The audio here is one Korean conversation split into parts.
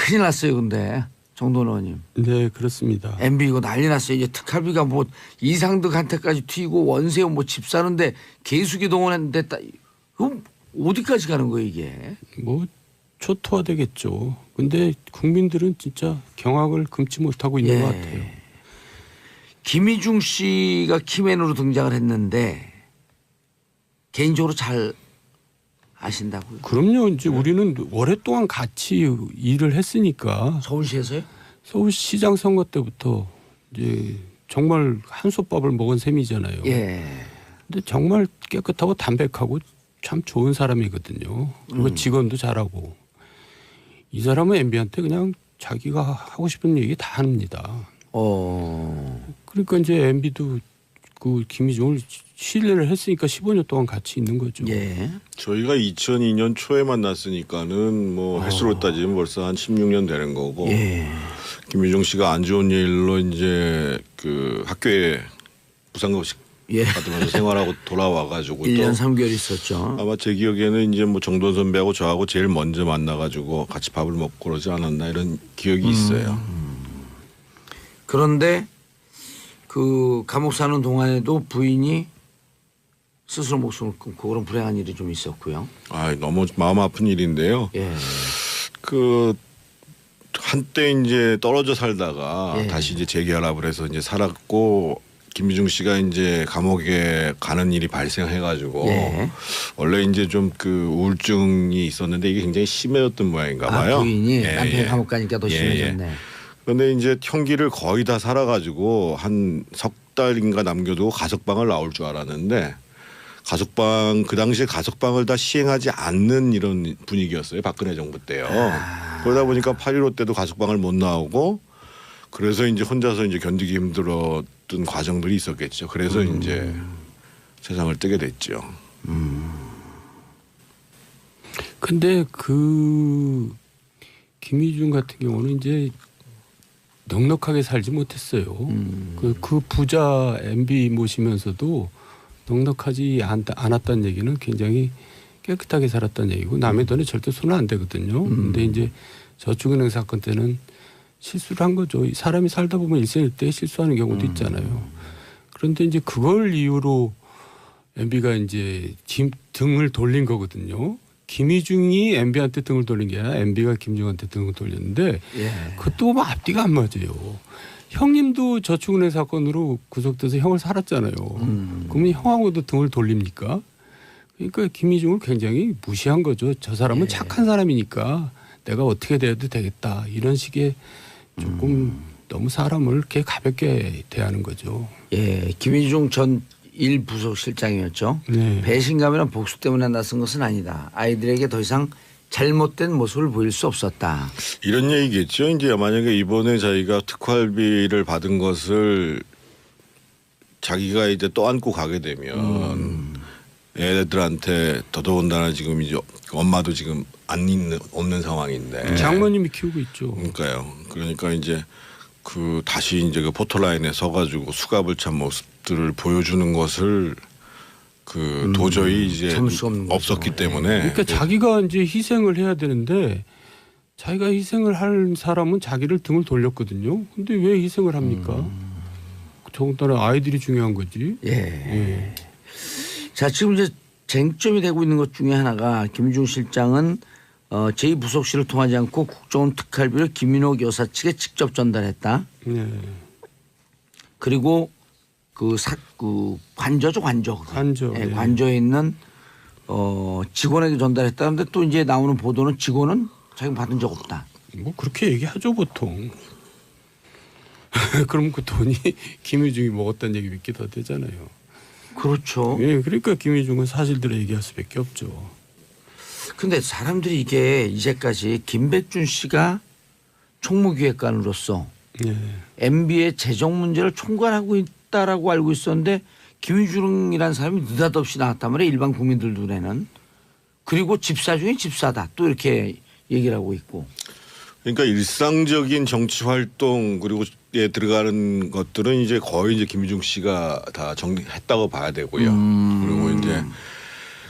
큰일 났어요, 근데 정돈 의원님. 네, 그렇습니다. MB 이거 난리 났어요. 이제 특활비가 뭐 이상득한테까지 튀고 원세훈 뭐 집 사는데 개수기 동원했는데 그럼 어디까지 가는 거예요 이게? 뭐 초토화되겠죠. 근데 국민들은 진짜 경악을 금치 못하고 있는 것 같아요. 김희중 씨가 키맨으로 등장을 했는데 개인적으로 잘 아신다고요? 그럼요. 이제 우리는 오랫동안 같이 일을 했으니까 서울시에서요? 서울시장 선거 때부터 이제 정말 한솥밥을 먹은 셈이잖아요. 예. 근데 정말 깨끗하고 담백하고 참 좋은 사람이거든요. 그리고 직원도 잘하고. 이 사람은 MB한테 그냥 자기가 하고 싶은 얘기 다 합니다. 그러니까 이제 MB도 그 김희중을 신뢰를 했으니까 15년 동안 같이 있는 거죠. 예. 저희가 2002년 초에 만났으니까는 뭐 횟수로 따지면 벌써 한 16년 되는 거고. 예. 김유중 씨가 안 좋은 일로 이제 그 학교에 부상급식 예. 받으면서 생활하고 돌아와가지고 1년 또 3개월 있었죠. 아마 제 기억에는 이제 뭐 정돈 선배하고 저하고 제일 먼저 만나가지고 같이 밥을 먹고 그러지 않았나 이런 기억이 있어요. 그런데 그 감옥 사는 동안에도 부인이 스스로 목숨을 끊고 그런 불행한 일이 좀 있었고요. 아, 너무 마음 아픈 일인데요. 예. 그 한때 이제 떨어져 살다가 예. 다시 이제 재결합을 해서 이제 살았고 김유중 씨가 이제 감옥에 가는 일이 발생해가지고 예. 원래 이제 좀 그 우울증이 있었는데 이게 굉장히 심해졌던 모양인가 봐요. 부인이 예, 남편이 예. 감옥 가니까 더 예, 심해졌네. 그런데 이제 형기를 거의 다 살아가지고 한 석 달인가 남겨두고 가석방을 나올 줄 알았는데 가석방 그 당시에 가석방을 다 시행하지 않는 이런 분위기였어요. 박근혜 정부 때요. 그러다 보니까 8.15 때도 가석방을 못 나오고 그래서 이제 혼자서 이제 견디기 힘들었던 과정들이 있었겠죠. 그래서 이제 세상을 뜨게 됐죠. 근데 그 김희중 같은 경우는 이제 넉넉하게 살지 못했어요. 그 부자 MB 모시면서도 넉넉하지 않았다는 얘기는 굉장히 깨끗하게 살았다는 얘기고 남의 돈에 절대 손은 안 대거든요. 근데 이제 저축은행 사건 때는 실수를 한 거죠. 사람이 살다 보면 일생일대 실수하는 경우도 있잖아요. 그런데 이제 그걸 이유로 MB가 이제 등을 돌린 거거든요. 김희중이 MB한테 등을 돌린 게 아니라 MB가 김중한테 등을 돌렸는데 예. 그것도 뭐 앞뒤가 안 맞아요. 형님도 저축은행 사건으로 구속돼서 형을 살았잖아요. 그러면 형하고도 등을 돌립니까? 그러니까 김희중을 굉장히 무시한 거죠. 저 사람은 착한 사람이니까 내가 어떻게 돼도 되겠다. 이런 식의 조금 너무 사람을 이렇게 가볍게 대하는 거죠. 예. 김희중 전 1부속실장이었죠. 네. 배신감이나 복수 때문에 나선 것은 아니다. 아이들에게 더 이상 잘못된 모습을 보일 수 없었다. 이런 얘기겠죠. 이제 만약에 이번에 자기가 특활비를 받은 것을 자기가 이제 떠안고 가게 되면 애들한테 더더군다나 지금 이제 엄마도 지금 없는 상황인데 장모님이 키우고 있죠. 그러니까요. 그러니까 이제 그 다시 이제 그 포토라인에 서가지고 수갑을 찬 모습들을 보여주는 것을 그 도저히 이제 참을 수 없는 거죠. 없었기 때문에 그러니까 자기가 이제 희생을 해야 되는데 자기가 희생을 할 사람은 자기를 등을 돌렸거든요. 근데 왜 희생을 합니까? 더군다나 아이들이 중요한 거지. 예. 자, 지금 이제 쟁점이 되고 있는 것 중에 하나가 김희중 실장은 제2부속실을 통하지 않고 국정원 특활비를 김인옥 여사 측에 직접 전달했다. 네. 그리고 그 관저죠, 관저. 관저. 예, 네. 관저에 있는 직원에게 전달했다는데 또 이제 나오는 보도는 직원은 자기가 받은 적 없다. 뭐 그렇게 얘기하죠 보통. 그럼 그 돈이 김희중이 먹었다는 얘기 믿게 더 되잖아요. 그렇죠. 예, 그러니까 김희중은 사실대로 얘기할 수밖에 없죠. 근데 사람들이 이게 이제까지 김백준 씨가 총무기획관으로서 네. MB의 재정 문제를 총괄하고 있다라고 알고 있었는데 김희중이라는 사람이 느닷없이 나왔단 말이에요. 일반 국민들 눈에는. 그리고 집사 중에 집사다. 또 이렇게 얘기를 하고 있고. 그러니까 일상적인 정치 활동 그리고 에 들어가는 것들은 이제 거의 이제 김유중 씨가 다 정리했다고 봐야 되고요. 그리고 이제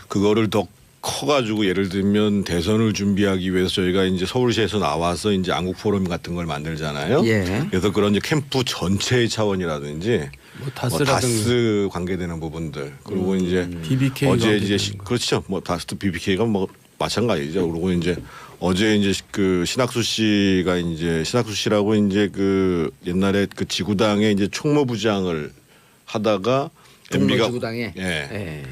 그거를 더 커가지고 예를 들면 대선을 준비하기 위해서 저희가 이제 서울시에서 나와서 이제 안국 포럼 같은 걸 만들잖아요. 예. 그래서 그런 이제 캠프 전체의 차원이라든지 뭐 뭐 다스라든가 다스 관계되는 부분들 그리고 이제 BBK 어제 이제 그렇죠. 뭐 다스 BBK가 뭐 마찬가지죠. 그리고 이제 어제 이제 그 신학수 씨가 이제 신학수 씨라고 이제 그 옛날에 그 지구당의 이제 총무부장을 하다가 MB가 동로지구당에 예.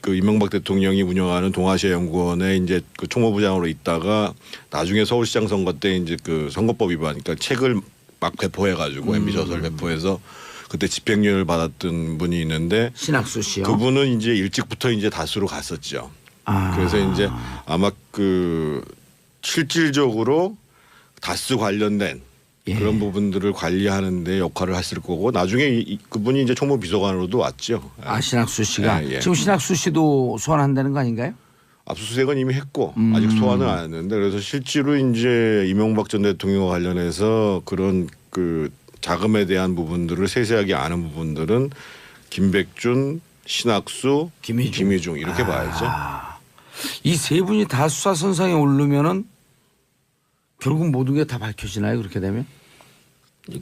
그 이명박 대통령이 운영하는 동아시아 연구원에 이제 그 총무부장으로 있다가 나중에 서울시장 선거 때 이제 그 선거법 위반 그러니까 책을 막 배포해가지고 MB 저서를 배포해서 그때 집행유예를 받았던 분이 있는데 신학수 씨요. 그분은 이제 일찍부터 이제 다수로 갔었죠. 아. 그래서 이제 아마 그 실질적으로 다수 관련된 예. 그런 부분들을 관리하는데 역할을 했을 거고 나중에 그분이 이제 총무비서관으로도 왔죠. 아 신학수 씨가 예, 예. 지금 신학수 씨도 소환한다는 거 아닌가요? 압수수색은 이미 했고 아직 소환은 안 했는데 그래서 실제로 이제 이명박 전 대통령과 관련해서 그런 그 자금에 대한 부분들을 세세하게 아는 부분들은 김백준, 신학수, 김희중 이렇게 봐야죠. 이 세 분이 다 수사 선상에 오르면은 결국 모든 게 다 밝혀지나요? 그렇게 되면?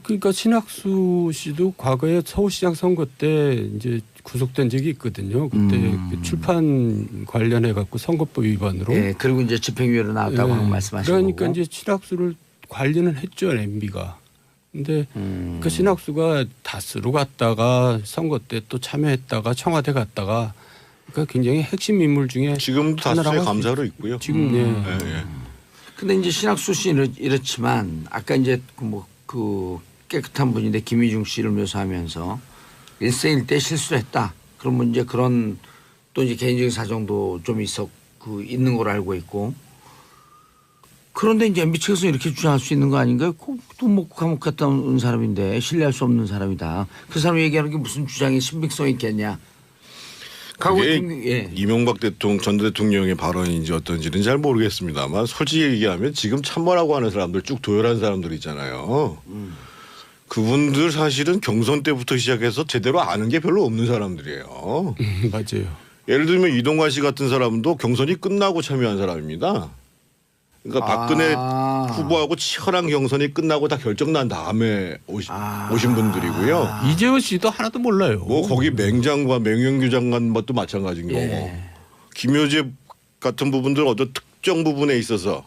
그러니까 신학수 씨도 과거에 서울시장 선거 때 이제 구속된 적이 있거든요. 그때 그 출판 관련해 갖고 선거법 위반으로. 예. 그리고 이제 집행유예로 나왔다고 예. 하고 말씀하신 그러니까 거고. 이제 신학수를 관리는 했죠 MB가. 근데 그 신학수가 다스로 갔다가 선거 때 또 참여했다가 청와대 갔다가 그러니까 굉장히 핵심 인물 중에 지금도 하나라고 다수의 할수 감사로 있고요. 지금 예. 예. 근데 이제 신학수 씨는 이렇지만 아까 이제 그 깨끗한 분인데 김희중 씨를 묘사하면서 일생일대 실수를 했다. 그러면 이제 그런 또 이제 개인적인 사정도 좀 있는 걸로 알고 있고. 그런데 이제 MB 측에서 이렇게 주장할 수 있는 거 아닌가요? 또 뭐 감옥 갔다 온 사람인데 신뢰할 수 없는 사람이다. 그 사람이 얘기하는 게 무슨 주장이 신빙성이 있겠냐. 그게 이명박 전 대통령의 발언인지 어떤지는 잘 모르겠습니다만 솔직히 얘기하면 지금 참모라고 하는 사람들 쭉 도열한 사람들 있잖아요. 그분들 사실은 경선 때부터 시작해서 제대로 아는 게 별로 없는 사람들이에요. 맞아요. 예를 들면 이동관 씨 같은 사람도 경선이 끝나고 참여한 사람입니다. 그러니까 박근혜 후보하고 치열한 경선이 끝나고 다 결정 난 다음에 오신 분들이고요. 이재호 씨도 하나도 몰라요. 뭐 거기 맹장관, 맹영규 장관 것도 마찬가지인 거고. 김효재 같은 부분들 어떤 특정 부분에 있어서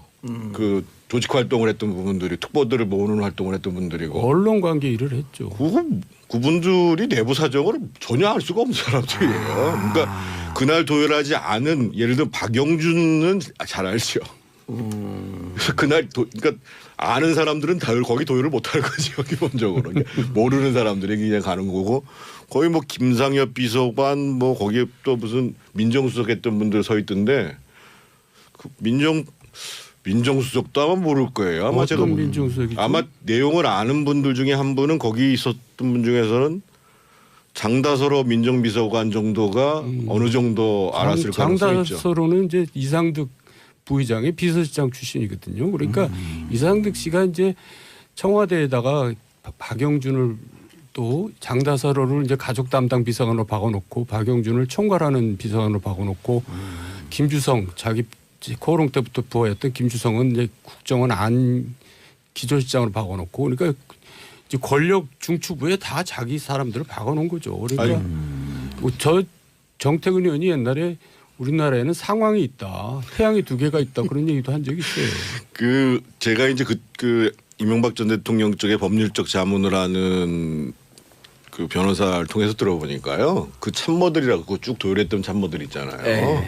그 조직 활동을 했던 부분들이 특보들을 모으는 활동을 했던 분들이고. 언론 관계 일을 했죠. 그분들이 내부 사정을 전혀 알 수가 없는 사람들이에요. 그러니까 그날 도열하지 않은 예를 들어 박영준은 잘 알죠. 그날 그러니까 아는 사람들은 다 거기 도열을 못할 거죠 기본적으로. 모르는 사람들이 그냥 가는 거고 거의 뭐 김상엽 비서관 뭐 거기에 또 무슨 민정수석했던 분들 서 있던데 그 민정수석도 아마 모를 거예요. 아마 제가 민정수석이죠? 아마 내용을 아는 분들 중에 한 분은 거기 있었던 분 중에서는 장다서로 민정비서관 정도가 어느 정도 알았을 가능성이 있죠. 장다서로는 이제 이상득 부의장의 비서실장 출신이거든요. 그러니까 이상득 씨가 이제 청와대에다가 박영준을 또 장다서로를 이제 가족 담당 비서관으로 박아놓고 박영준을 총괄하는 비서관으로 박아놓고 김주성 자기 코오롱 때부터 부하였던 김주성은 이제 국정원 안 기조실장으로 박아놓고 그러니까 이제 권력 중추부에 다 자기 사람들을 박아놓은 거죠. 그러니까 뭐 저 정태근 의원이 옛날에 우리나라에는 상황이 있다. 태양이 두 개가 있다. 그런 얘기도 한 적이 있어요. 그 제가 이제 그 이명박 전 대통령 쪽에 법률적 자문을 하는 그 변호사를 통해서 들어보니까요. 그 참모들이라고 쭉 도열했던 참모들 있잖아요.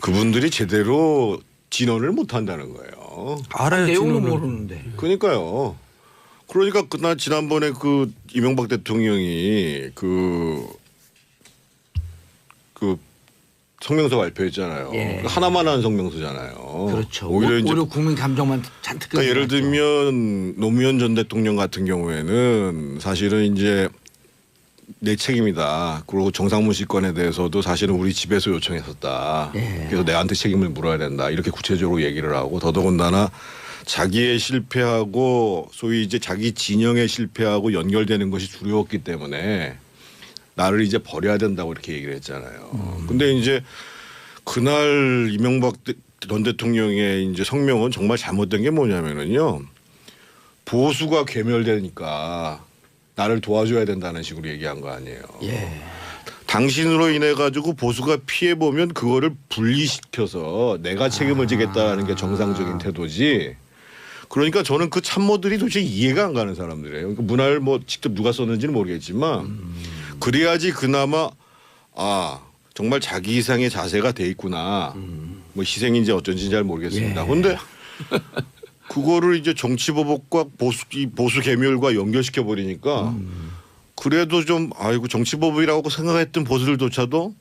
그분들이 제대로 진언을 못 한다는 거예요. 알아야 내용은 진언을. 모르는데. 그러니까요. 그러니까 그날 지난번에 그 이명박 대통령이 그 성명서 발표했잖아요. 예. 하나만 한 성명서잖아요. 그렇죠. 오히려 이제 국민 감정만 잔뜩. 그러니까 예를 들면 노무현 전 대통령 같은 경우에는 사실은 이제 내 책임이다. 그리고 정상문 씨 건에 대해서도 사실은 우리 집에서 요청했었다. 예. 그래서 내한테 책임을 물어야 된다. 이렇게 구체적으로 얘기를 하고 더더군다나 자기의 실패하고 소위 이제 자기 진영의 실패하고 연결되는 것이 두려웠기 때문에 나를 이제 버려야 된다고 이렇게 얘기를 했잖아요. 근데 이제 그날 이명박 전 대통령의 이제 성명은 정말 잘못된 게 뭐냐면은요. 보수가 괴멸되니까 나를 도와줘야 된다는 식으로 얘기한 거 아니에요. 예. 당신으로 인해 가지고 보수가 피해 보면 그거를 분리시켜서 내가 책임을 지겠다는 게 정상적인 태도지. 그러니까 저는 그 참모들이 도대체 이해가 안 가는 사람들이에요. 그러니까 문화를 뭐 직접 누가 썼는지는 모르겠지만 그래야지 그나마 아 정말 자기 이상의 자세가 돼 있구나. 뭐 희생인지 어쩐지 잘 모르겠습니다. 예. 그런데 그거를 이제 정치보복과 보수 계멸과 연결시켜 버리니까 그래도 좀 아이고 정치보복이라고 생각했던 보수들조차도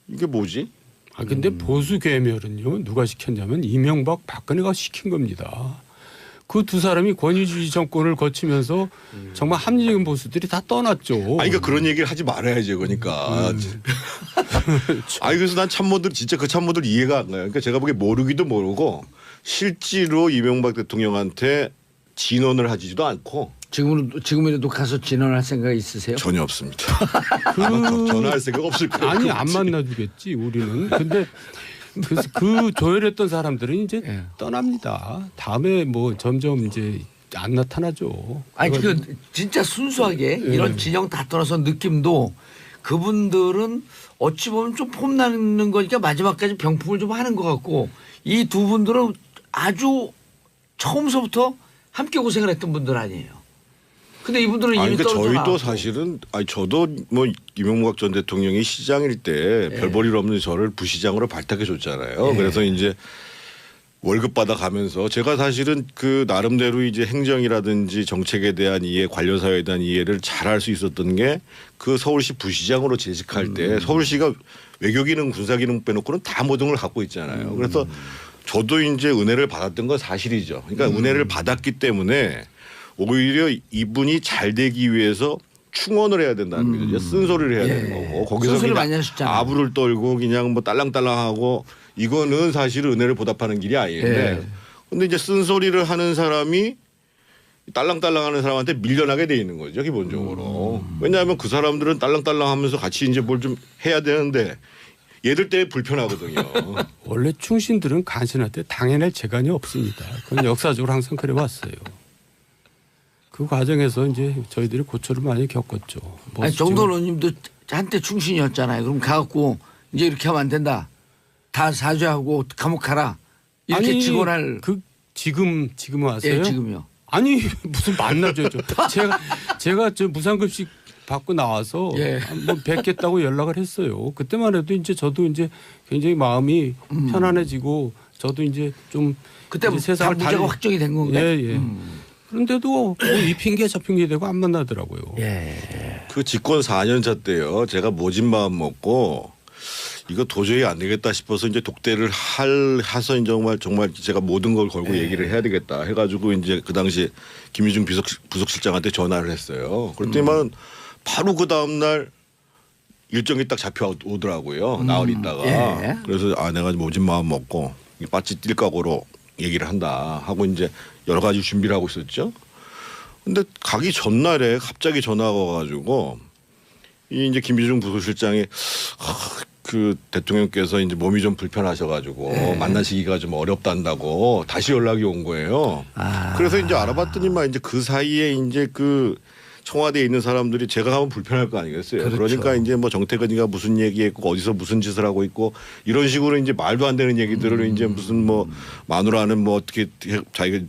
이게 뭐지? 아 근데 보수 괴멸은요 누가 시켰냐면 이명박 박근혜가 시킨 겁니다. 그 두 사람이 권위주의 정권을 거치면서 정말 합리적인 보수들이 다 떠났죠. 아니 그러니까 그런 얘기를 하지 말아야지 그러니까. 아니 그래서 난 참모들 진짜 그 참모들 이해가 안 가요. 그러니까 제가 보기에 모르기도 모르고 실제로 이명박 대통령한테 진언을 하지도 않고 지금이라도 가서 진언할 생각 있으세요? 전혀 없습니다. 아마 전화할 생각 없을 거예요. 아니 안 만나주겠지 우리는. 근데 그 조율했던 사람들은 이제 예. 떠납니다. 다음에 뭐 점점 이제 안 나타나죠. 아니 그래가지고 그 진짜 순수하게 예. 이런 진영 다 떠나서 느낌도 그분들은 어찌 보면 좀 폼나는 거니까 마지막까지 병풍을 좀 하는 것 같고 이 두 분들은 아주 처음서부터 함께 고생을 했던 분들 아니에요. 근데 이분들은 아니 이미 그러니까 떨어져 저희도 나왔고. 사실은 아니 저도 뭐 이명박 전 대통령이 시장일 때 예. 별 볼 일 없는 저를 부시장으로 발탁해 줬잖아요. 예. 그래서 이제 월급 받아 가면서 제가 사실은 그 나름대로 이제 행정이라든지 정책에 대한 이해, 관련 사회에 대한 이해를 잘할 수 있었던 게 그 서울시 부시장으로 재직할 때 서울시가 외교기능, 군사기능 빼놓고는 다 모든 걸 갖고 있잖아요. 그래서 저도 이제 은혜를 받았던 건 사실이죠. 그러니까 은혜를 받았기 때문에 오히려 이분이 잘 되기 위해서 충원을 해야 된다는 거죠. 쓴소리를 해야 되는 거고 거기서 쓴소리 그냥 많이 하셨잖아요. 아부를 떨고 그냥 뭐 딸랑딸랑하고 이거는 사실 은혜를 보답하는 길이 아닌데 근데 이제 쓴소리를 하는 사람이 딸랑딸랑하는 사람한테 밀려나게 돼 있는 거죠 기본적으로. 왜냐하면 그 사람들은 딸랑딸랑하면서 같이 이제 뭘 좀 해야 되는데 얘들 때문에 불편하거든요. 원래 충신들은 간신할 때 당해낼 재간이 없습니다. 그건 역사적으로 항상 그래 왔어요. 그 과정에서 이제 저희들이 고초를 많이 겪었죠. 뭐 아니 정돈 의원님도 한때 충신이었잖아요. 그럼 가갖고 이제 이렇게 하면 안 된다. 다 사죄하고 감옥 가라. 이렇게 아니, 직원할. 지금 왔어요? 예, 지금요. 아니 무슨 만나죠. 제가 저 무상급식 받고 나와서 예. 한번 뵙겠다고 연락을 했어요. 그때만 해도 이제 저도 이제 굉장히 마음이 편안해지고 저도 이제 좀 그때 이제 다 세상을 문제가 달리- 확정이 된 건가요? 예. 그런데도 뭐이 핑계 저 핑계 대고 안 만나더라고요. 예. 그 집권 4년차 때요. 제가 모진 마음 먹고 이거 도저히 안 되겠다 싶어서 이제 독대를 해서 정말 제가 모든 걸 걸고 얘기를 해야 되겠다 해가지고 이제 그 당시 김유중 부속실장한테 전화를 했어요. 그랬더니만 바로 그 다음 날 일정이 딱 잡혀 오더라고요. 나흘 있다가. 예. 그래서 아 내가 모진 마음 먹고 빠찌 뛸 각오로 얘기를 한다 하고 이제 여러 가지 준비를 하고 있었죠. 근데 가기 전날에 갑자기 전화가 와가지고 이 이제 김유중 부속실장이 그 대통령께서 이제 몸이 좀 불편하셔가지고 만나시기가 좀 어렵단다고 다시 연락이 온 거예요. 그래서 이제 알아봤더니만 이제 그 사이에 이제 그 청와대에 있는 사람들이 제가 가면 불편할 거 아니겠어요. 그렇죠. 그러니까 이제 뭐 정태근이가 무슨 얘기했고 어디서 무슨 짓을 하고 있고 이런 식으로 이제 말도 안 되는 얘기들을 이제 무슨 뭐 마누라는 뭐 어떻게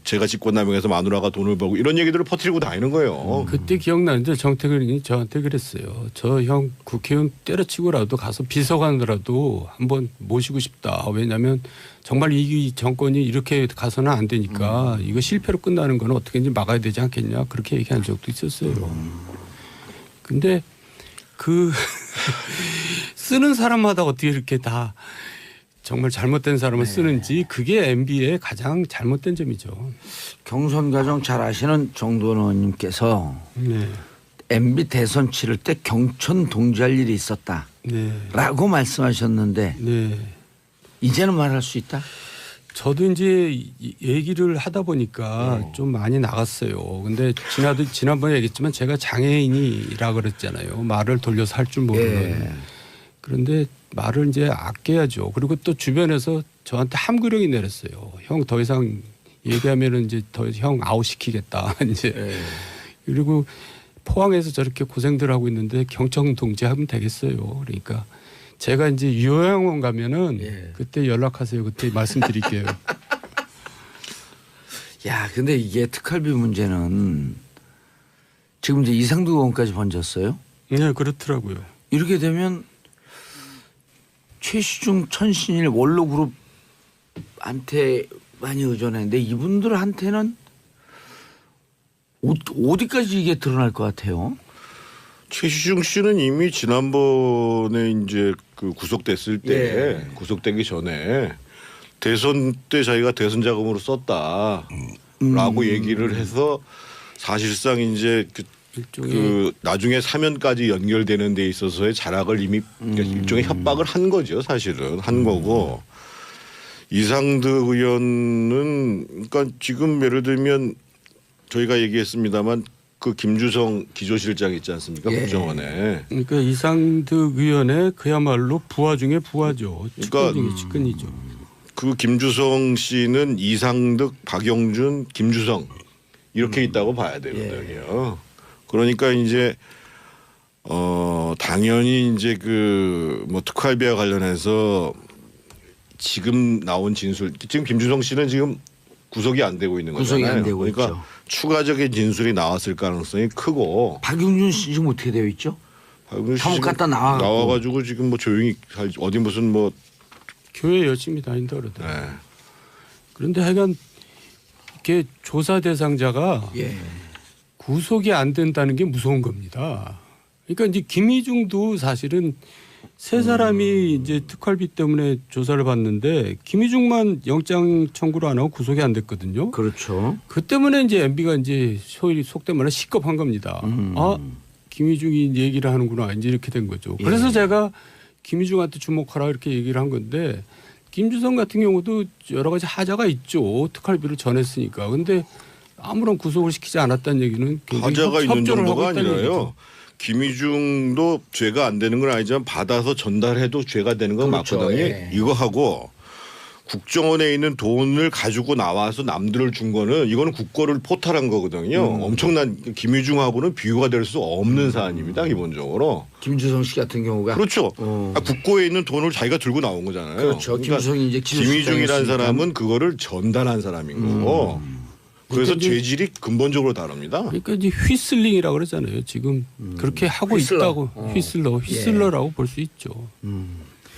제가 직권남용해서 마누라가 돈을 벌고 이런 얘기들을 퍼뜨리고 다니는 거예요. 그때 기억나는데 정태근이 저한테 그랬어요. 저 형 국회의원 때려치고라도 가서 비서관으로라도 한번 모시고 싶다. 왜냐하면 정말 이 정권이 이렇게 가서는 안 되니까 이거 실패로 끝나는 건 어떻게든지 막아야 되지 않겠냐. 그렇게 얘기한 적도 있었어요. 근데 그 쓰는 사람마다 어떻게 이렇게 다 정말 잘못된 사람을 쓰는지 그게 MB의 가장 잘못된 점이죠. 경선 과정 잘 아시는 정돈 의원님께서 네. MB 대선 치를 때 경천 동지할 일이 있었다라고 네. 말씀하셨는데 네. 이제는 말할 수 있다? 저도 이제 얘기를 하다 보니까 좀 많이 나갔어요. 근데 지난번에 얘기했지만 제가 장애인이라 그랬잖아요. 말을 돌려서 할 줄 모르는. 예. 그런데 말을 이제 아껴야죠. 그리고 또 주변에서 저한테 함구령이 내렸어요. 형 더 이상 얘기하면은 이제 더 형 아웃시키겠다. 이제 그리고 포항에서 저렇게 고생들 하고 있는데 경청 동지하면 되겠어요. 그러니까 제가 이제 요양원 가면은 그때 연락하세요. 그때 말씀드릴게요. 야, 근데 이게 특활비 문제는 지금 이제 이상도 의원까지 번졌어요. 네, 그렇더라고요. 이렇게 되면 최시중, 천신일, 원로그룹한테 많이 의존했는데 이분들한테는 어디까지 이게 드러날 것 같아요? 최시중 씨는 이미 지난번에 이제 그 구속됐을 때 구속되기 전에 대선 때 자기가 대선 자금으로 썼다라고 얘기를 해서 사실상 이제 그 나중에 사면까지 연결되는 데 있어서의 자락을 이미 일종의 협박을 한 거죠. 사실은 한 거고 이상득 의원은 그러니까 지금 예를 들면 저희가 얘기했습니다만 그 김주성 기조실장 있지 않습니까? 국정원에. 그러니까 이상득 의원의 그야말로 부하 중에 부하죠. 그러니까 측근 중에 측근이죠. 그 김주성 씨는 이상득, 박영준, 김주성 이렇게 있다고 봐야 되거든요. 그러니까 이제 당연히 이제 그 뭐 특활비와 관련해서 지금 나온 진술 지금 김주성 씨는 지금 구속이 안 되고 있는 거잖아요. 구속이 안 되고 그러니까 있죠. 추가적인 진술이 나왔을 가능성이 크고 박용준 씨 지금 어떻게 되어 있죠? 박영준 씨 감옥 지금 갔다 나와가지고 지금 뭐 조용히 어디 무슨 뭐 교회 열심히 다닌다 그러더라고요. 네. 그런데 하여간 이렇게 조사 대상자가 구속이 안 된다는 게 무서운 겁니다. 그러니까 이제 김희중도 사실은 세 사람이 이제 특활비 때문에 조사를 받는데 김희중만 영장 청구를 안 하고 구속이 안 됐거든요. 그렇죠. 그 때문에 이제 MB가 이제 소위 속된 말로 시겁한 겁니다. 아, 김희중이 얘기를 하는구나 이제 이렇게 된 거죠. 그래서 제가 김희중한테 주목하라 이렇게 얘기를 한 건데 김주성 같은 경우도 여러 가지 하자가 있죠. 특활비를 전했으니까. 근데 아무런 구속을 시키지 않았다는 얘기는 하자가 있는 협조를 하고 정도가 있다는 아니라요. 얘기죠. 김희중도 죄가 안 되는 건 아니지만 받아서 전달해도 죄가 되는 건 그렇죠. 맞거든요. 예. 이거 하고 국정원에 있는 돈을 가지고 나와서 남들을 준 거는 이거는 국고를 포탈한 거거든요. 엄청난 김희중하고는 비교가 될 수 없는 사안입니다. 기본적으로. 김주성 씨 같은 경우가 그렇죠. 국고에 있는 돈을 자기가 들고 나온 거잖아요. 그렇죠. 김주성이 이제 김희중이라는 사람은 그거를 전달한 사람인 거고. 그래서 그러니까 죄질이 근본적으로 다릅니다. 그러니까 이제 휘슬링이라고 그러잖아요. 지금 그렇게 하고 휘슬러. 있다고 휘슬러라고 볼 수 있죠.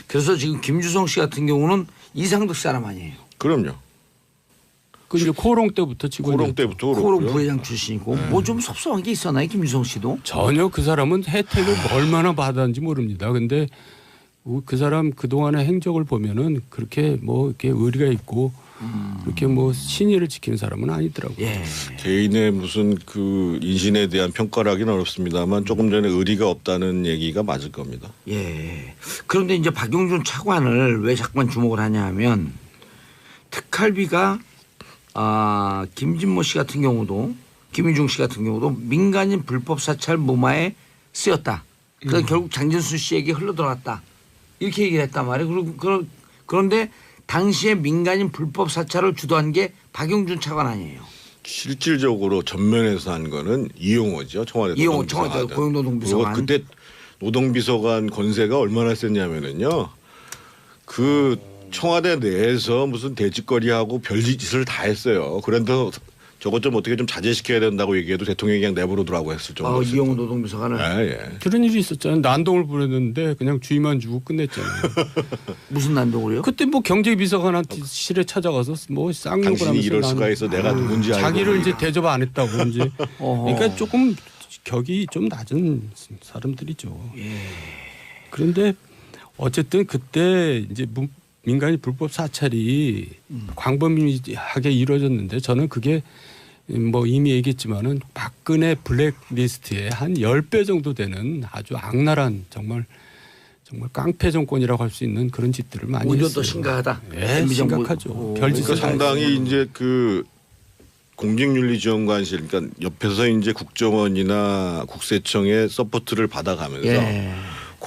그래서 지금 김주성 씨 같은 경우는 이상득 사람 아니에요. 그럼요. 그 이제 코롱 때부터 지금 코롱 때부터 코로 그렇고요. 부회장 출신이고 뭐 좀 섭섭한 게 있었나요, 김주성 씨도? 전혀 그 사람은 혜택을 얼마나 받았는지 모릅니다. 근데 그 사람 그 동안의 행적을 보면은 그렇게 뭐 이렇게 의리가 있고 그렇게 뭐 신의를 지키는 사람은 아니더라고요. 예. 개인의 무슨 그 인신에 대한 평가를 하기는 어렵습니다만 조금 전에 의리가 없다는 얘기가 맞을 겁니다. 예. 그런데 이제 박용준 차관을 왜 자꾸만 주목을 하냐 하면 특활비가 김진모 씨 같은 경우도 김희중 씨 같은 경우도 민간인 불법 사찰 무마에 쓰였다. 그래서 결국 장진수 씨에게 흘러들어갔다. 이렇게 얘기를 했단 말이에요. 그런데 당시에 민간인 불법 사찰을 주도한 게 박용준 차관 아니에요. 실질적으로 전면에서 한 거는 이용호죠. 청와대 이용호 노동비서관. 청와대 고용노동비서관. 그때 노동비서관 권세가 얼마나 셌냐면은요. 그 청와대 내에서 무슨 대짓거리하고 별짓을 다 했어요. 그런데 저것 좀 어떻게 좀 자제시켜야 된다고 얘기해도 대통령이 그냥 내버려두라고 했을 정도로. 이용호 노동비서관을 예. 그런 일이 있었잖아요. 난동을 부렸는데 그냥 주의만 주고 끝냈잖아요. 무슨 난동을요? 그때 뭐 경제비서관한테 실에 찾아가서 뭐 쌍욕을 하면서 당신이 이럴 수가 나는 있어. 내가 누군지 알고. 자기를 이제 대접 안 했다고 이제 그러니까 조금 격이 좀 낮은 사람들이죠. 그런데 어쨌든 그때 이제 민간인 불법 사찰이 광범위하게 이루어졌는데 저는 그게 뭐 이미 얘기했지만은 박근혜 블랙리스트에 한 10배 정도 되는 아주 악랄한 정말 깡패 정권이라고 할 수 있는 그런 짓들을 많이 오히려 했어요. 더 심각하다. 네, 심각하죠. 별짓을 그러니까 다 상당히 했어요. 이제 그 공직윤리지원관실 그러니까 옆에서 이제 국정원이나 국세청의 서포트를 받아가면서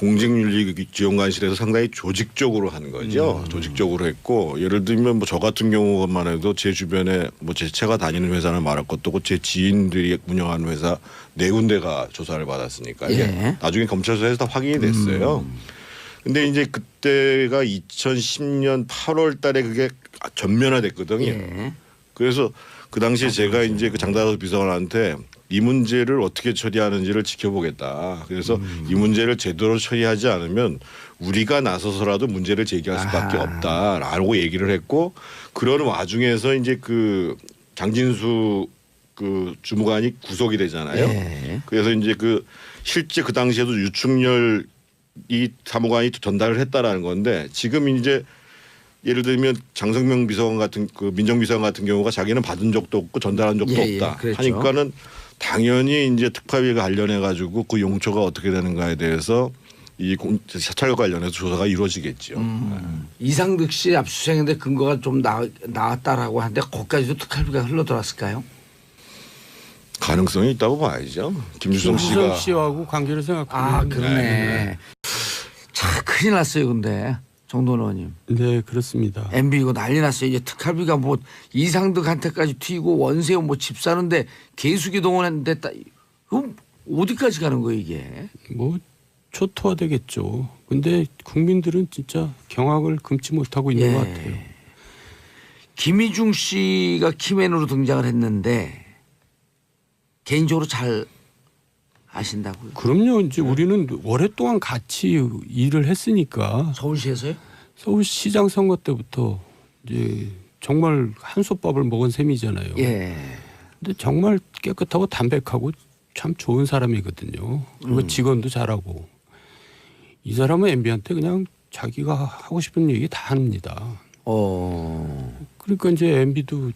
공직윤리지원관실에서 상당히 조직적으로 한 거죠. 조직적으로 했고 예를 들면 뭐 저 같은 경우만 해도 제 주변에 뭐 제 차가 다니는 회사는 말할 것도 없고 제 지인들이 운영하는 회사 4군데가 조사를 받았으니까 예. 나중에 검찰 수사에서 다 확인이 됐어요. 근데 이제 그때가 2010년 8월 달에 그게 전면화됐거든요. 예. 그래서 그 당시에 제가 이제 그 장다섯 비서관한테 이 문제를 어떻게 처리하는지를 지켜보겠다. 그래서 이 문제를 제대로 처리하지 않으면 우리가 나서서라도 문제를 제기할 수밖에 없다라고 얘기를 했고 그런 와중에서 이제 그 장진수 그 주무관이 구속이 되잖아요. 예. 그래서 이제 그 실제 그 당시에도 유충렬 이 사무관이 전달을 했다라는 건데 지금 이제 예를 들면 장성명 비서관 같은 그 민정비서관 같은 경우가 자기는 받은 적도 없고 전달한 적도 예, 없다 그랬죠. 하니까는 당연히 이제 특파위가 관련해 가지고 그 용처가 어떻게 되는가에 대해서 이 사찰과 관련해서 조사가 이루어지겠죠. 이상득 씨 압수수색인데 근거가 좀 나왔다라고 하는데 거기까지도 특활비가 흘러들었을까요? 가능성이 있다고 봐야죠. 김주성 씨가 씨하고 관계를 생각하면 아 그러네. 자 큰일 났어요 근데 정돈 의원님. 네 그렇습니다. MB 이거 난리 났어요. 이제 특활비가 뭐 이상득한테까지 튀고 원세훈 뭐 집 사는데 개수기 동원했는데 그럼 어디까지 가는 거예요 이게? 뭐 초토화되겠죠. 근데 국민들은 진짜 경악을 금치 못하고 있는 것 같아요. 김희중 씨가 키맨으로 등장을 했는데 개인적으로 잘 아신다고요? 그럼요. 이제 우리는 오랫동안 같이 일을 했으니까 서울시에서요? 서울시장 선거 때부터 이제 정말 한솥밥을 먹은 셈이잖아요. 예. 근데 정말 깨끗하고 담백하고 참 좋은 사람이거든요. 그리고 직원도 잘하고 이 사람은 MB한테 그냥 자기가 하고 싶은 얘기 다 합니다. 그러니까 이제 MB도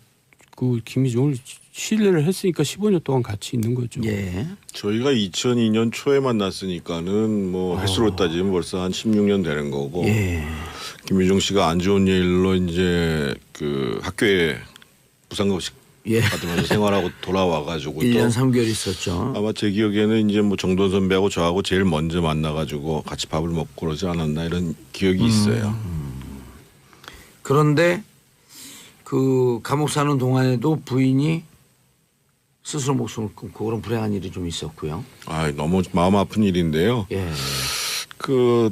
그 김희중을 신뢰를 했으니까 15년 동안 같이 있는 거죠. 예. 저희가 2002년 초에 만났으니까는 뭐 횟수로 따지면 벌써 한 16년 되는 거고 예. 김유중 씨가 안 좋은 일로 이제 그 학교에 부상급식 예. 받으면서 생활하고 돌아와가지고 1년 또 3개월 있었죠. 아마 제 기억에는 이제 뭐 정돈 선배하고 저하고 제일 먼저 만나가지고 같이 밥을 먹고 그러지 않았나 이런 기억이 있어요. 그런데 그 감옥 사는 동안에도 부인이 스스로 목숨을 끊고 그런 불행한 일이 좀 있었고요. 아 너무 마음 아픈 일인데요. 예. 그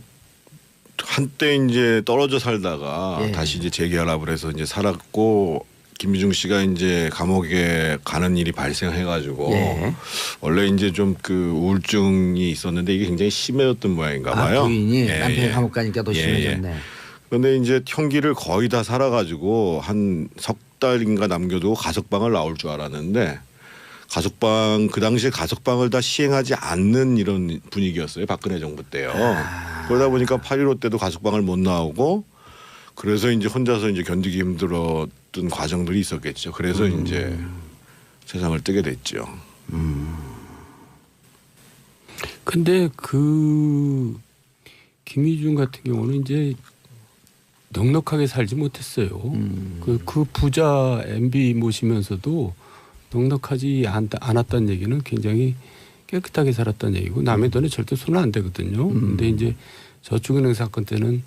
한때 이제 떨어져 살다가 예. 다시 이제 재결합을 해서 이제 살았고 김유중 씨가 이제 감옥에 가는 일이 발생해가지고 예. 원래 이제 좀 그 우울증이 있었는데 이게 굉장히 심해졌던 모양인가 봐요. 부인이 예, 남편이 예. 감옥 가니까 더 예, 심해졌네. 그런데 이제 형기를 거의 다 살아가지고 한 석 달인가 남겨두고 가석방을 나올 줄 알았는데 가석방 그 당시에 가석방을 다 시행하지 않는 이런 분위기였어요. 박근혜 정부 때요. 그러다 보니까 8.15 때도 가석방을 못 나오고 그래서 이제 혼자서 이제 견디기 힘들었던 과정들이 있었겠죠. 그래서 이제 세상을 뜨게 됐죠. 근데 그 김희중 같은 경우는 이제 넉넉하게 살지 못했어요. 그 부자 MB 모시면서도 넉넉하지 않았다는 얘기는 굉장히 깨끗하게 살았다는 얘기고 남의 돈에 절대 손은 안 대거든요. 근데 이제 저축은행 사건 때는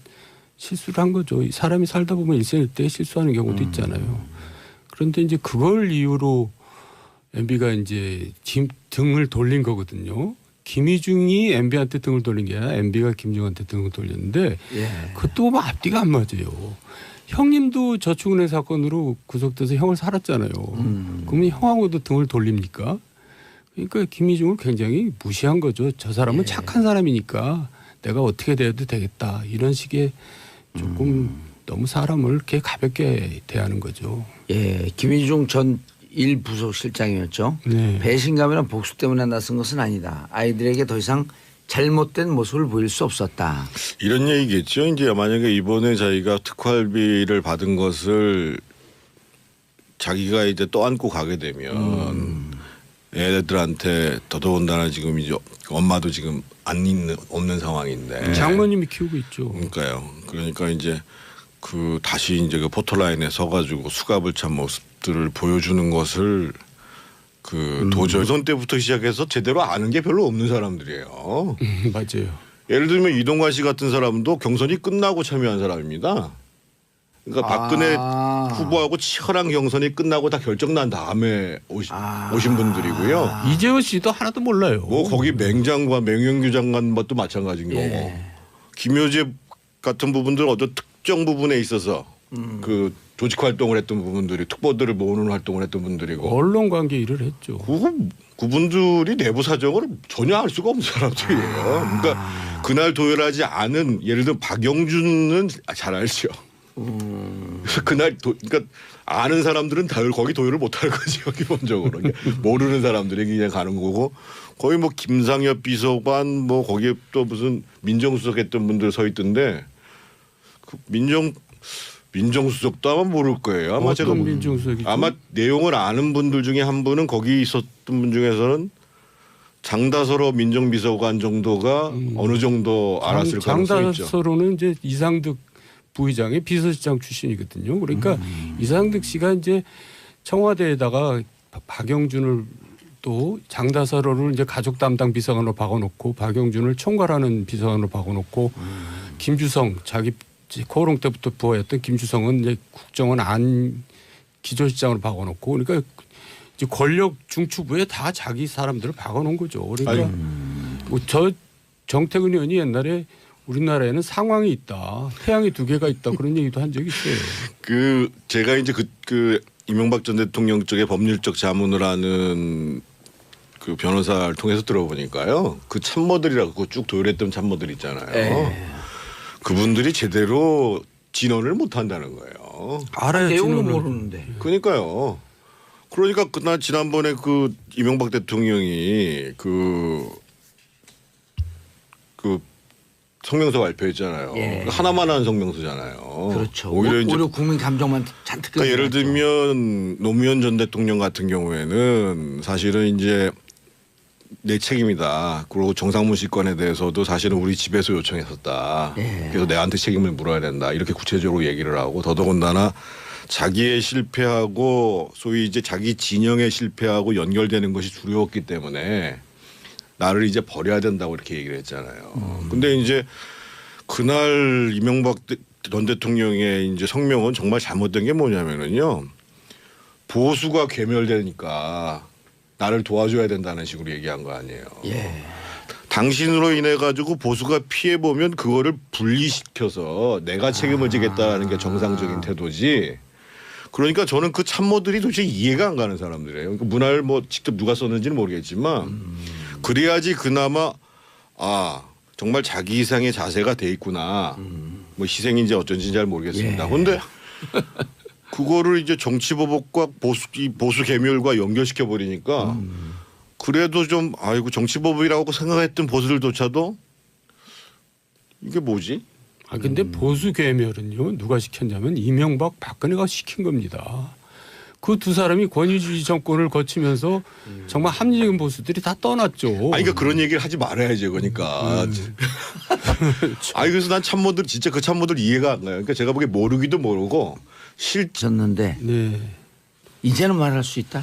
실수를 한 거죠. 사람이 살다 보면 일생일대 실수하는 경우도 있잖아요. 그런데 이제 그걸 이유로 MB가 이제 등을 돌린 거거든요. 김희중이 MB한테 등을 돌린 게 아니라 MB가 김희중한테 등을 돌렸는데 예. 그것도 뭐 앞뒤가 안 맞아요. 형님도 저축은행 사건으로 구속돼서 형을 살았잖아요. 그러면 형하고도 등을 돌립니까? 그러니까 김희중을 굉장히 무시한 거죠. 저 사람은 착한 사람이니까 내가 어떻게 돼도 되겠다. 이런 식의 조금 너무 사람을 이렇게 가볍게 대하는 거죠. 예. 김희중 전 1부속실장이었죠. 네. 배신감이나 복수 때문에 나선 것은 아니다. 아이들에게 더 이상 잘못된 모습을 보일 수 없었다. 이런 얘기겠죠. 이제 만약에 이번에 자기가 특활비를 받은 것을 자기가 이제 떠안고 가게 되면 애들한테 더더군다나 지금 이제 엄마도 지금 없는 상황인데 장모님이 키우고 있죠. 그러니까요. 그러니까 이제 그 다시 이제 그 포토라인에 서가지고 수갑을 찬 모습들을 보여주는 것을 그 도저히 선 때부터 시작해서 제대로 아는 게 별로 없는 사람들이에요. 맞아요. 예를 들면 이동관 씨 같은 사람도 경선이 끝나고 참여한 사람입니다. 그러니까 박근혜 후보하고 치열한 경선이 끝나고 다 결정난 다음에 오신 분들이고요. 이재호 씨도 하나도 몰라요. 뭐 거기 맹장관, 맹영규 장관 것도 마찬가지인 거고. 김효재 같은 부분들 어떤 특정 부분에 있어서 그 조직 활동을 했던 부분들이 특보들을 모으는 활동을 했던 분들이고. 언론 관계 일을 했죠. 그분들이 내부 사정을 전혀 알 수가 없는 사람들이에요. 그러니까 그날 도열하지 않은 예를 들어 박영준은 잘 알죠. 그날 그러니까 아는 사람들은 다 거기 도열을 못할 거죠 기본적으로. 그러니까 모르는 사람들이 그냥 가는 거고 거의 뭐 김상엽 비서관 뭐 거기에 또 무슨 민정수석했던 분들 서 있던데 그 민정수석도 아마 모를 거예요. 아마 제가 민정수석이죠? 아마 내용을 아는 분들 중에 한 분은 거기 있었던 분 중에서는 장다설호 민정비서관 정도가 어느 정도 알았을 가능성이 있죠. 장다설호는 이제 이상득 부의장의 비서실장 출신이거든요. 그러니까 이상득 씨가 이제 청와대에다가 박영준을 또 장다설호를 이제 가족 담당 비서관으로 박아놓고 박영준을 총괄하는 비서관으로 박아놓고 김주성 자기 코오롱 때부터 부하였던 김주성은 이제 국정원 안 기조실장으로 박아놓고 그러니까 이제 권력 중추부에 다 자기 사람들을 박아놓은 거죠. 그러니까 뭐 저 정태근 의원이 옛날에 우리나라에는 상황이 있다, 태양이 두 개가 있다 그런 얘기도 한 적이 있어요. 그 제가 이제 그 이명박 전 대통령 쪽에 법률적 자문을 하는 그 변호사를 통해서 들어보니까요, 그 참모들이라고 쭉 도열했던 참모들 있잖아요. 그분들이 제대로 진언을 못 한다는 거예요. 알아요. 내용은 진언을. 모르는데. 그러니까요. 그러니까 그날 지난번에 그 이명박 대통령이 그 성명서 발표했잖아요. 예. 하나만 한 성명서잖아요. 그렇죠. 오히려 이제 오히려 국민 감정만 잔뜩. 그러니까 예를 들면 노무현 전 대통령 같은 경우에는 사실은 이제 내 책임이다. 그리고 정상문 씨건에 대해서도 사실은 우리 집에서 요청했었다. 예. 그래서 내한테 책임을 물어야 된다. 이렇게 구체적으로 얘기를 하고 더더군다나 자기의 실패하고 소위 이제 자기 진영의 실패하고 연결되는 것이 두려웠기 때문에 나를 이제 버려야 된다고 이렇게 얘기를 했잖아요. 근데 이제 그날 이명박 전 대통령의 이제 성명은 정말 잘못된 게 뭐냐면은요. 보수가 괴멸되니까 나를 도와줘야 된다는 식으로 얘기한 거 아니에요. 예. 당신으로 인해 가지고 보수가 피해 보면 그거를 분리시켜서 내가 책임을 지겠다는 게 정상적인 태도지. 그러니까 저는 그 참모들이 도대체 이해가 안 가는 사람들이에요. 그러니까 문화를 뭐 직접 누가 썼는지는 모르겠지만 그래야지 그나마 정말 자기 이상의 자세가 돼 있구나. 뭐 희생인지 어쩐지 잘 모르겠습니다. 그런데 그거를 이제 정치보복과 보수 계멸과 연결시켜 버리니까 그래도 좀 아이고 정치보복이라고 생각했던 보수들조차도 이게 뭐지? 근데 보수 괴멸은요 누가 시켰냐면 이명박 박근혜가 시킨 겁니다. 그 두 사람이 권위주의 정권을 거치면서 정말 합리적인 보수들이 다 떠났죠. 그러니까 그런 얘기를 하지 말아야죠. 그러니까. 그래서 난 참모들 진짜 그 참모들 이해가 안 가요. 그러니까 제가 보기에 모르기도 모르고 졌는데 네. 이제는 말할 수 있다.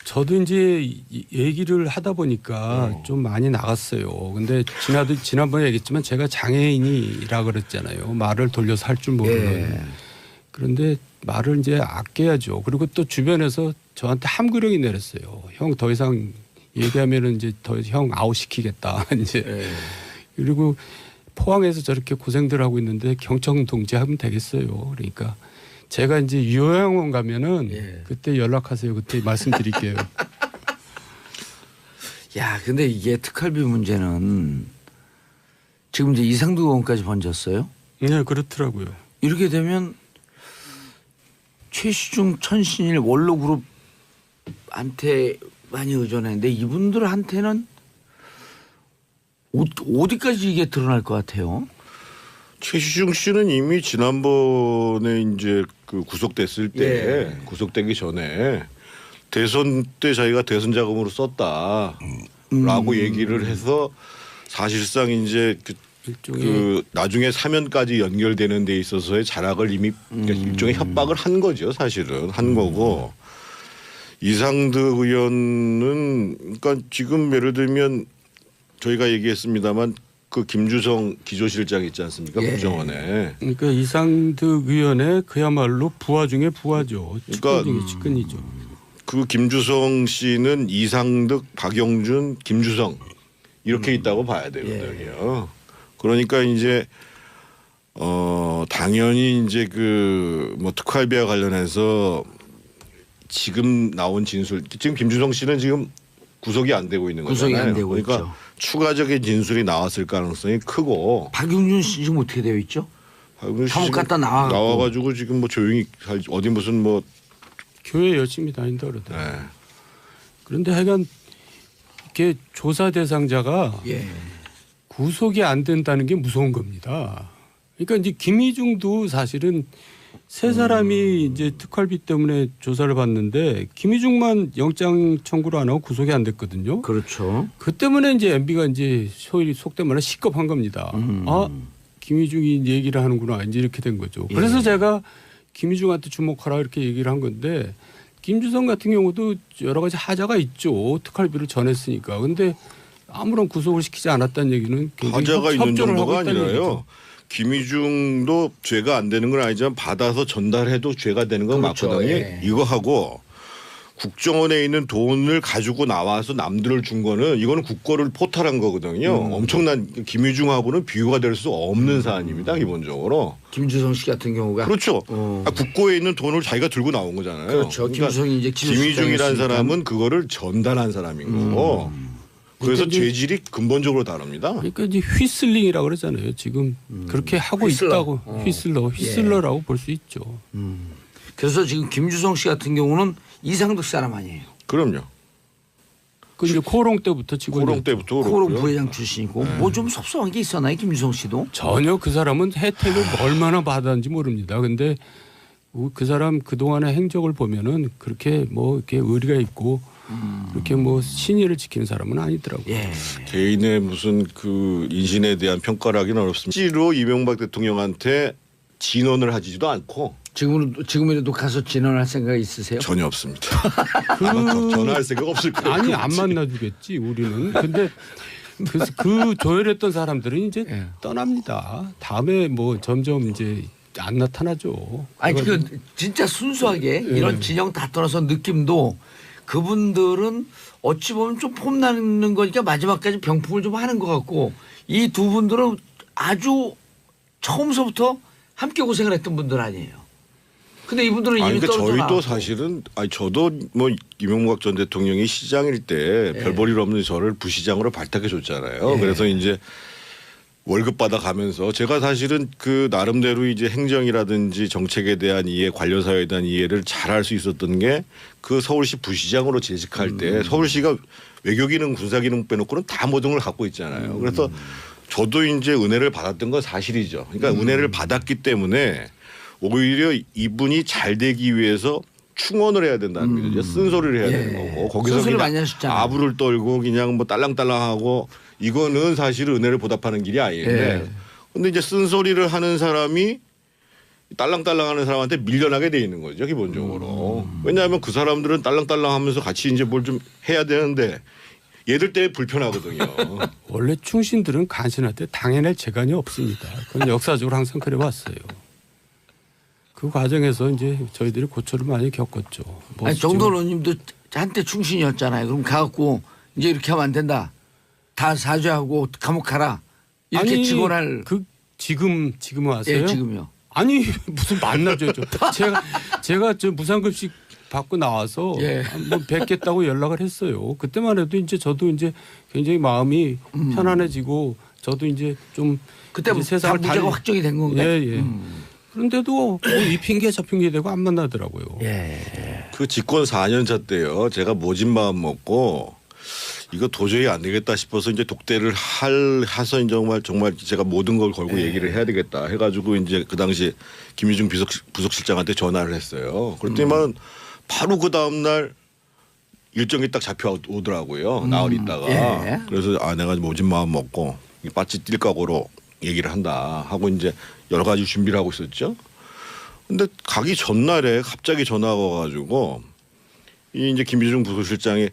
저도 이제 얘기를 하다 보니까 좀 많이 나갔어요. 근데 지난번에 얘기했지만 제가 장애인이라 그랬잖아요. 말을 돌려서 할 줄 모르는. 그런데 말을 이제 아껴야죠. 그리고 또 주변에서 저한테 함구령이 내렸어요. 형 더 이상 얘기하면은 이제 더 형 아웃시키겠다. 이제. 그리고 포항에서 저렇게 고생들 하고 있는데 경청 동지 하면 되겠어요. 그러니까 제가 이제 요양원 가면은 그때 연락하세요. 그때 말씀드릴게요. 야, 근데 이게 특활비 문제는 지금 이제 이상도 의원까지 번졌어요. 네, 그렇더라고요. 이렇게 되면 최시중, 천신일, 원로그룹한테 많이 의존했는데 이분들한테는 어디까지 이게 드러날 것 같아요? 최시중 씨는 이미 지난번에 이제 그 구속됐을 때 구속되기 전에 대선 때 자기가 대선 자금으로 썼다라고 얘기를 해서 사실상 이제 그 나중에 사면까지 연결되는 데 있어서의 자락을 이미 일종의 협박을 한 거죠. 사실은 한 거고 이상득 의원은 그러니까 지금 예를 들면 저희가 얘기했습니다만 그 김주성 기조실장 있지 않습니까? 예. 국정원에. 그러니까 이상득 의원의 그야말로 부하 중에 부하죠. 그러니까 측근 중에 측근이죠. 그 김주성 씨는 이상득, 박영준, 김주성 이렇게 있다고 봐야 되거든요. 그러니까 이제 당연히 이제 그 뭐 특활비와 관련해서 지금 나온 진술, 지금 김주성 씨는 지금 구속이 안 되고 있는 거잖아요. 구속이 안 되고 그러니까 있죠. 추가적인 진술이 나왔을 가능성이 크고. 박용준 씨 지금 어떻게 되어 있죠? 감옥 갔다 나와가지고 지금 뭐 조용히 어디 무슨 뭐 교회 열심히 다닌다 그러더라고요. 네. 그런데 하여간 이렇게 조사 대상자가 예. 구속이 안 된다는 게 무서운 겁니다. 그러니까 이제 김희중도 사실은 세 사람이 이제 특활비 때문에 조사를 받는데 김희중만 영장 청구를 안 하고 구속이 안 됐거든요. 그렇죠. 그 때문에 이제 MB가 이제 소위 속된 말로 시겁한 겁니다. 아, 김희중이 이제 얘기를 하는구나 이제 이렇게 된 거죠. 그래서 예. 제가 김희중한테 주목하라 이렇게 얘기를 한 건데 김주성 같은 경우도 여러 가지 하자가 있죠. 특활비를 전했으니까. 근데 아무런 구속을 시키지 않았다는 얘기는 하자가 있는 협조를 하고 정도가 있다는 아니라요. 얘기죠. 김희중도 죄가 안 되는 건 아니지만 받아서 전달해도 죄가 되는 건 그렇죠. 맞거든요. 예. 이거 하고 국정원에 있는 돈을 가지고 나와서 남들을 준 거는 이거는 국고를 포탈한 거거든요. 엄청난 김희중하고는 비교가 될 수 없는 사안입니다. 기본적으로. 김주성 씨 같은 경우가 그렇죠. 국고에 있는 돈을 자기가 들고 나온 거잖아요. 그렇죠. 김주성이 이제 김희중이라는 사람은 그거를 전달한 사람인 거고. 그래서 그러니까 죄질이 근본적으로 다릅니다. 그러니까 이제 휘슬링이라고 그러잖아요. 지금 그렇게 하고 휘슬러. 있다고 휘슬러라고 볼 수 있죠. 그래서 지금 김주성 씨 같은 경우는 이상득 사람 아니에요. 그럼요. 그 이제 코롱 때부터 직원이 코롱 때부터 코로 그렇고요. 부회장 출신이고 뭐 좀 섭섭한 게 있었나요, 김주성 씨도? 전혀 그 사람은 혜택을 얼마나 받았는지 모릅니다. 근데 그 사람 그 동안의 행적을 보면은 그렇게 뭐 이렇게 의리가 있고 그렇게 뭐 신의를 지키는 사람은 아니더라고요. 예. 개인의 무슨 그 인신에 대한 평가를 하기는 어렵습니다. 실제로 이명박 대통령한테 진언을 하지도 않고 지금이라도 가서 진언할 생각 있으세요? 전혀 없습니다. 아마 전화할 생각 없을 거예요. 아니 그거 안 없지. 만나주겠지 우리는. 근데 그래서 그 조율했던 사람들은 이제 예. 떠납니다. 다음에 뭐 점점 이제 안 나타나죠. 아니 그래가지고 그 진짜 순수하게 예. 이런 진영 다 떠나서 느낌도 그분들은 어찌 보면 좀 폼나는 거니까 마지막까지 병풍을 좀 하는 것 같고 이 두 분들은 아주 처음서부터 함께 고생을 했던 분들 아니에요. 근데 이분들은 이미 그러니까 떨어져 저희도 나왔고. 사실은 저도 뭐 이명박 전 대통령이 시장일 때 예. 별 볼 일 없는 저를 부시장으로 발탁해 줬잖아요. 예. 그래서 이제 월급 받아 가면서 제가 사실은 그 나름대로 이제 행정이라든지 정책에 대한 이해, 관련 사회에 대한 이해를 잘할 수 있었던 게 그 서울시 부시장으로 재직할 때 서울시가 외교기능, 군사기능 빼놓고는 다 모든 걸 갖고 있잖아요. 그래서 저도 이제 은혜를 받았던 건 사실이죠. 그러니까 은혜를 받았기 때문에 오히려 이분이 잘 되기 위해서 충원을 해야 된다는 거죠. 쓴소리를 해야 예. 되는 거고 거기서 쓴소리 그냥 많이 하셨잖아요. 아부를 떨고 그냥 뭐 딸랑딸랑하고 이거는 사실 은혜를 보답하는 길이 아닌데 예. 근데 이제 쓴소리를 하는 사람이 딸랑딸랑하는 사람한테 밀려나게 돼 있는 거죠 기본적으로. 왜냐하면 그 사람들은 딸랑딸랑하면서 같이 이제 뭘 좀 해야 되는데 얘들 때문에 불편하거든요. 원래 충신들은 간신할 때 당해낼 재간이 없습니다. 그건 역사적으로 항상 그래 왔어요. 그 과정에서 이제 저희들이 고초를 많이 겪었죠. 뭐 아니 지금 정돈 의원님도 한때 충신이었잖아요. 그럼 가갖고 이제 이렇게 하면 안 된다. 다 사죄하고 감옥 가라. 이렇게 아니, 직원할 지금 왔어요? 예, 지금요. 아니 무슨 만나죠. 제가 저 무상급식 받고 나와서 예. 뭐 뵙겠다고 연락을 했어요. 그때만 해도 이제 저도 이제 굉장히 마음이 편안해지고 저도 이제 좀 그때 이제 다 세상을 무죄가 확정이 된 건가요? 예. 그런데도 뭐 이 핑계 저 핑계 대고 안 만나더라고요. 예. 그 집권 4년차 때요. 제가 모진 마음 먹고 이거 도저히 안 되겠다 싶어서 이제 독대를 해서 정말 제가 모든 걸 걸고 얘기를 해야 되겠다 해가지고 이제 그 당시 김희중 부속실장한테 전화를 했어요. 그랬더니만 바로 그 다음 날 일정이 딱 잡혀오더라고요. 나흘 있다가. 예. 그래서 내가 모진 마음 먹고 빠찌 뛸 각오로 얘기를 한다 하고 이제 여러 가지 준비를 하고 있었죠. 근데 가기 전날에 갑자기 전화가 와가지고 이 이제 김희중 부속실장이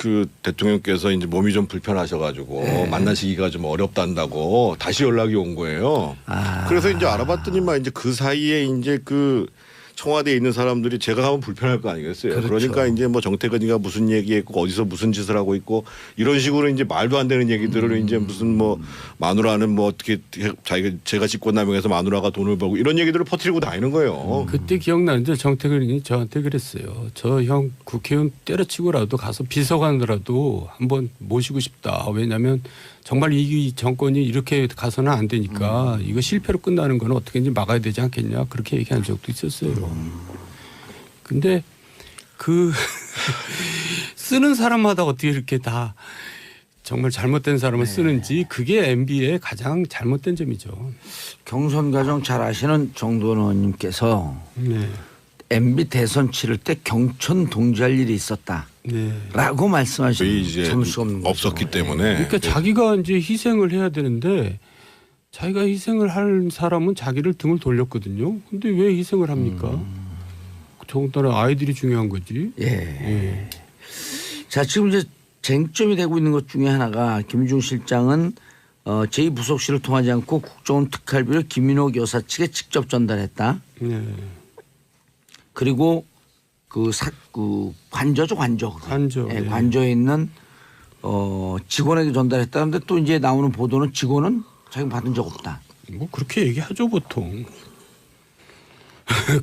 그 대통령께서 이제 몸이 좀 불편하셔가지고 만나시기가 좀 어렵단다고 다시 연락이 온 거예요. 그래서 이제 알아봤더니만 이제 그 사이에 이제 그 청와대에 있는 사람들이 제가 가면 불편할 거 아니겠어요. 그렇죠. 그러니까 이제 뭐 정태근이가 무슨 얘기했고 어디서 무슨 짓을 하고 있고 이런 식으로 이제 말도 안 되는 얘기들을 이제 무슨 뭐 마누라는 뭐 어떻게 제가 직권남용해서 마누라가 돈을 벌고 이런 얘기들을 퍼뜨리고 다니는 거예요. 그때 기억나는데 정태근이 저한테 그랬어요. 저 형 국회의원 때려치고라도 가서 비서관으로라도 한번 모시고 싶다. 왜냐하면 정말 이 정권이 이렇게 가서는 안 되니까 이거 실패로 끝나는 건 어떻게든지 막아야 되지 않겠냐. 그렇게 얘기한 적도 있었어요. 근데 그 쓰는 사람마다 어떻게 이렇게 다 정말 잘못된 사람을 쓰는지 그게 MB의 가장 잘못된 점이죠. 경선 과정 잘 아시는 정도원 의원님께서 네. MB 대선 치를 때 경천 동지할 일이 있었다. 네. 라고 거의 말씀하시면 이제 참을 수가 없는 거죠. 없었기 때문에 그러니까 자기가 이제 희생을 해야 되는데 자기가 희생을 할 사람은 자기를 등을 돌렸거든요. 근데 왜 희생을 합니까? 더군다나 아이들이 중요한 거지. 예. 예. 자, 지금 이제 쟁점이 되고 있는 것 중에 하나가 김유중 실장은 제2부속실을 통하지 않고 국정원 특활비를 김인옥 여사 측에 직접 전달했다. 네. 그리고 그 관저죠, 관저. 관저. 예, 네. 관저에 있는 직원에게 전달했다는데 또 이제 나오는 보도는 직원은 자기 받은 적 없다. 뭐 그렇게 얘기하죠 보통.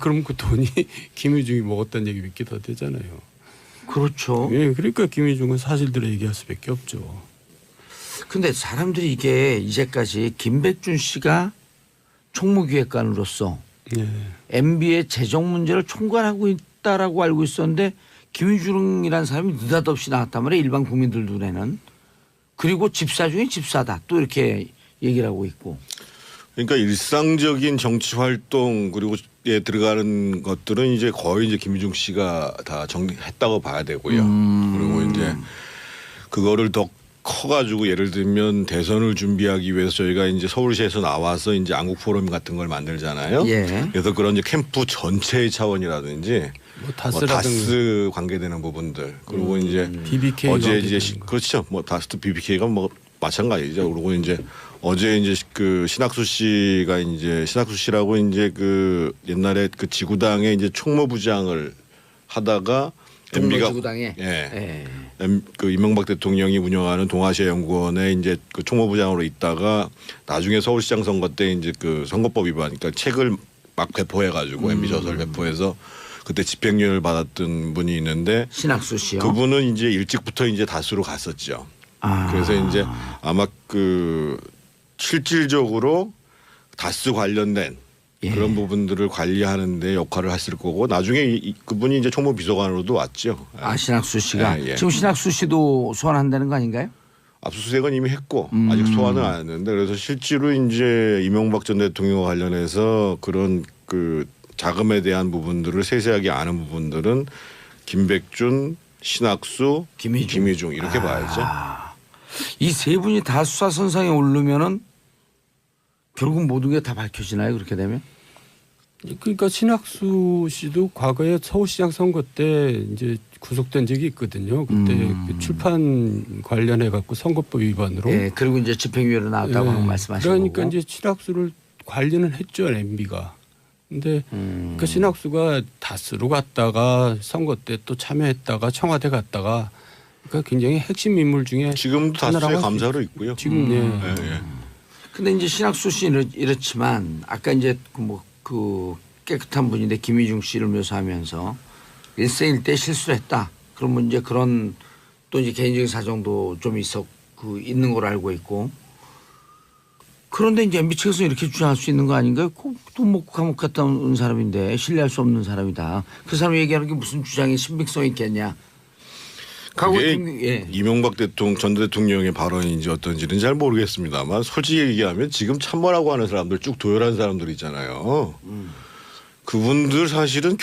그럼 그 돈이 김유중이 먹었다는 얘기 믿기 더 되잖아요. 그렇죠. 예, 그러니까 김유중은 사실대로 얘기할 수밖에 없죠. 근데 사람들이 이게 이제까지 김백준 씨가 총무기획관으로서 예. MB의 재정 문제를 총괄하고 있다라고 알고 있었는데 김유중이라는 사람이 느닷없이 나왔단 말이에요. 일반 국민들 눈에는. 그리고 집사 중에 집사다. 또 이렇게 얘기를 하고 있고. 그러니까 일상적인 정치 활동 그리고 에 들어가는 것들은 이제 거의 이제 김유중 씨가 다 정리했다고 봐야 되고요. 그리고 이제 그거를 더 커가지고 예를 들면 대선을 준비하기 위해서 저희가 이제 서울시에서 나와서 이제 안국 포럼 같은 걸 만들잖아요. 예. 그래서 그런 이제 캠프 전체의 차원이라든지 뭐 다스 관계되는 부분들 그리고 이제 BBK 어제 이제 그렇죠. 뭐 다스 BBK가 뭐 마찬가지죠. 그리고 이제 어제 이제 그 신학수 씨라고 이제 그 옛날에 그 지구당의 이제 총무부장을 하다가 MB가 지구당에 예. 그 이명박 대통령이 운영하는 동아시아 연구원에 이제 그 총무부장으로 있다가 나중에 서울시장 선거 때 이제 그 선거법 위반 그러니까 책을 막 배포해가지고 MB 저서를 배포해서 그때 집행유예를 받았던 분이 있는데 신학수 씨요. 그분은 이제 일찍부터 이제 다수로 갔었죠. 아. 그래서 이제 아마 그 실질적으로 다수 관련된 예. 그런 부분들을 관리하는 데 역할을 했을 거고 나중에 그분이 이제 총무비서관으로도 왔죠. 아, 신학수 씨가. 예, 예. 지금 신학수 씨도 소환한다는 거 아닌가요? 압수수색은 이미 했고 아직 소환은 안 했는데 그래서 실제로 이제 이명박 전 대통령과 관련해서 그런 그 자금에 대한 부분들을 세세하게 아는 부분들은 김백준, 신학수, 김희중 이렇게 봐야죠. 이 세 분이 다 수사선상에 오르면은 결국 모든 게 다 밝혀지나요? 그렇게 되면? 그러니까 신학수 씨도 과거에 서울시장 선거 때 이제 구속된 적이 있거든요. 그때 그 출판 관련해 갖고 선거법 위반으로. 예. 그리고 이제 집행유예로 나왔다고 예. 하고 말씀하시고. 그러니까 이제 신학수를 관리는 했죠 MB가. 근데 그 신학수가 다스로 갔다가 선거 때 또 참여했다가 청와대 갔다가 그러니까 굉장히 핵심 인물 중에 지금도 다수의 감사로 있고요. 지금 예, 예. 근데 이제 신학수 씨는 이렇지만 아까 이제 그 깨끗한 분인데 김희중 씨를 묘사하면서 일생일대 실수를 했다. 그러면 이제 그런 또 이제 개인적인 사정도 좀 있는 걸로 알고 있고. 그런데 이제 MB 측에서 이렇게 주장할 수 있는 거 아닌가요? 돈 먹고 감옥 갔다 온 사람인데 신뢰할 수 없는 사람이다. 그 사람이 얘기하는 게 무슨 주장이 신빙성이 있겠냐. 그게 이명박 전 대통령의 발언인지 어떤지는 잘 모르겠습니다만 솔직히 얘기하면 지금 참모라고 하는 사람들 쭉 도열한 사람들 있잖아요. 그분들 사실은